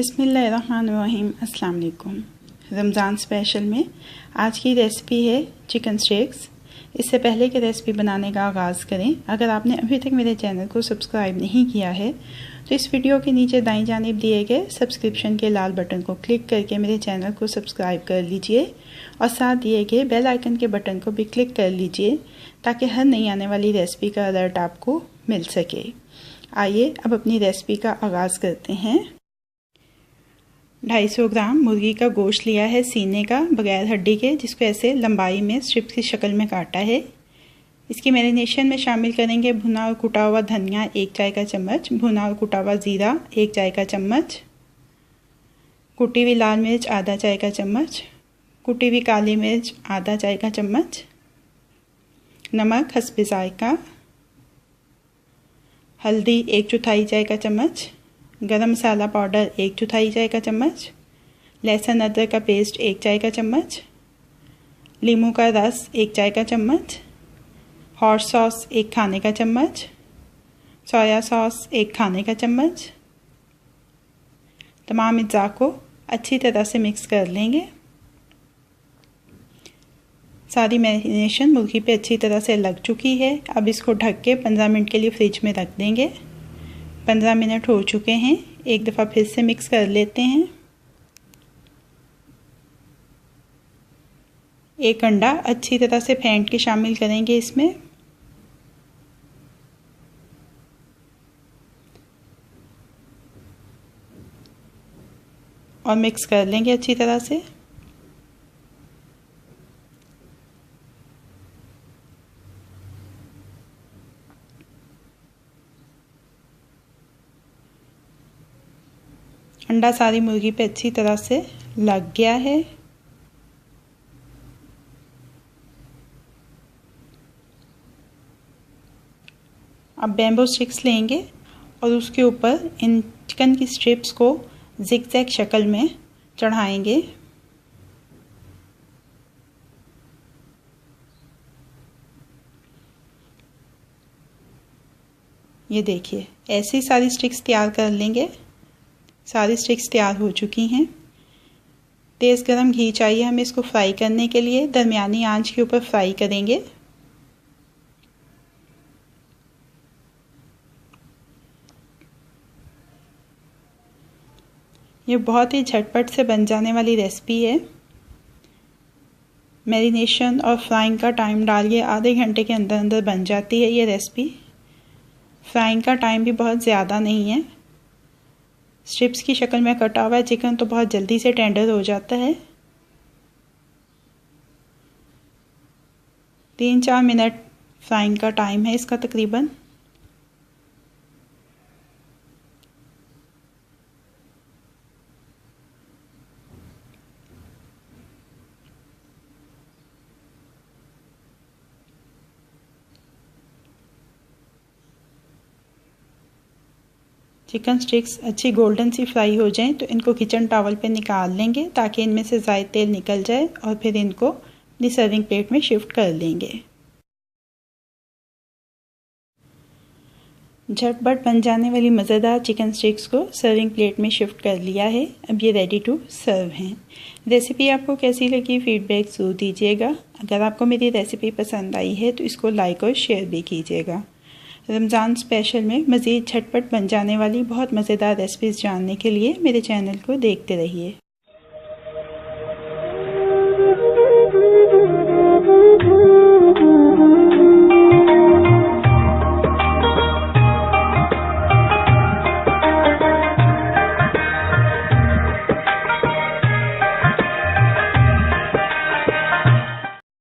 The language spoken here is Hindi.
बिस्मिल्लाहिर्रहमानिर्रहीम। अस्सलाम वालेकुम। रमज़ान स्पेशल में आज की रेसिपी है चिकन स्टेक्स। इससे पहले कि रेसिपी बनाने का आगाज़ करें, अगर आपने अभी तक मेरे चैनल को सब्सक्राइब नहीं किया है तो इस वीडियो के नीचे दाईं जानिब दिए गए सब्सक्रिप्शन के लाल बटन को क्लिक करके मेरे चैनल को सब्सक्राइब कर लीजिए और साथ दिए गए बेल आइकन के बटन को भी क्लिक कर लीजिए ताकि हर नई आने वाली रेसिपी का अलर्ट आपको मिल सके। आइए अब अपनी रेसिपी का आगाज़ करते हैं। 250 ग्राम मुर्गी का गोश्त लिया है सीने का, बगैर हड्डी के, जिसको ऐसे लंबाई में स्ट्रिप्स की शक्ल में काटा है। इसकी मैरिनेशन में शामिल करेंगे भुना और कुटा हुआ धनिया 1 चाय का चम्मच, भुना और कुटा हुआ ज़ीरा 1 चाय का चम्मच, कुटी हुई लाल मिर्च आधा चाय का चम्मच, कुटी हुई काली मिर्च आधा चाय का चम्मच, नमक हस्बे जायका, हल्दी 1/4 चाय का चम्मच, गरम मसाला पाउडर 1/4 चाय का चम्मच, लहसुन अदरक का पेस्ट 1 चाय का चम्मच, नींबू का रस 1 चाय का चम्मच, हॉट सॉस 1 खाने का चम्मच, सोया सॉस 1 खाने का चम्मच। तमाम अज्जा को अच्छी तरह से मिक्स कर लेंगे। सारी मैरिनेशन मुर्गी पे अच्छी तरह से लग चुकी है। अब इसको ढक के 15 मिनट के लिए फ्रिज में रख देंगे। 15 मिनट हो चुके हैं। एक दफ़ा फिर से मिक्स कर लेते हैं। एक अंडा अच्छी तरह से फेंट के शामिल करेंगे इसमें। और मिक्स कर लेंगे अच्छी तरह से। अंडा सारी मुर्गी पे अच्छी तरह से लग गया है। अब बैम्बू स्टिक्स लेंगे और उसके ऊपर इन चिकन की स्ट्रिप्स को ज़िगज़ैग शक्ल में चढ़ाएंगे। ये देखिए, ऐसी सारी स्टिक्स तैयार कर लेंगे। सारी स्टिक्स तैयार हो चुकी हैं। तेज़ गरम घी चाहिए हमें इसको फ्राई करने के लिए। दरमियानी आंच के ऊपर फ्राई करेंगे। ये बहुत ही झटपट से बन जाने वाली रेसिपी है। मैरिनेशन और फ्राइंग का टाइम डालिए, आधे घंटे के अंदर अंदर बन जाती है ये रेसिपी। फ्राइंग का टाइम भी बहुत ज़्यादा नहीं है। स्ट्रिप्स की शक्ल में कटा हुआ चिकन तो बहुत जल्दी से टेंडर हो जाता है। 3-4 मिनट फ्राइंग का टाइम है इसका तकरीबन। चिकन स्टिक्स अच्छी गोल्डन सी फ्राई हो जाएं तो इनको किचन टॉवल पे निकाल लेंगे ताकि इनमें से ज़ायद तेल निकल जाए और फिर इनको अपनी सर्विंग प्लेट में शिफ्ट कर लेंगे। झटपट बन जाने वाली मज़ेदार चिकन स्टिक्स को सर्विंग प्लेट में शिफ्ट कर लिया है। अब ये रेडी टू सर्व हैं। रेसिपी आपको कैसी लगी फीडबैक ज़रूर दीजिएगा। अगर आपको मेरी रेसिपी पसंद आई है तो इसको लाइक और शेयर भी कीजिएगा। रमज़ान स्पेशल में मज़ीद झटपट बन जाने वाली बहुत मज़ेदार रेसिपीज़ जानने के लिए मेरे चैनल को देखते रहिए।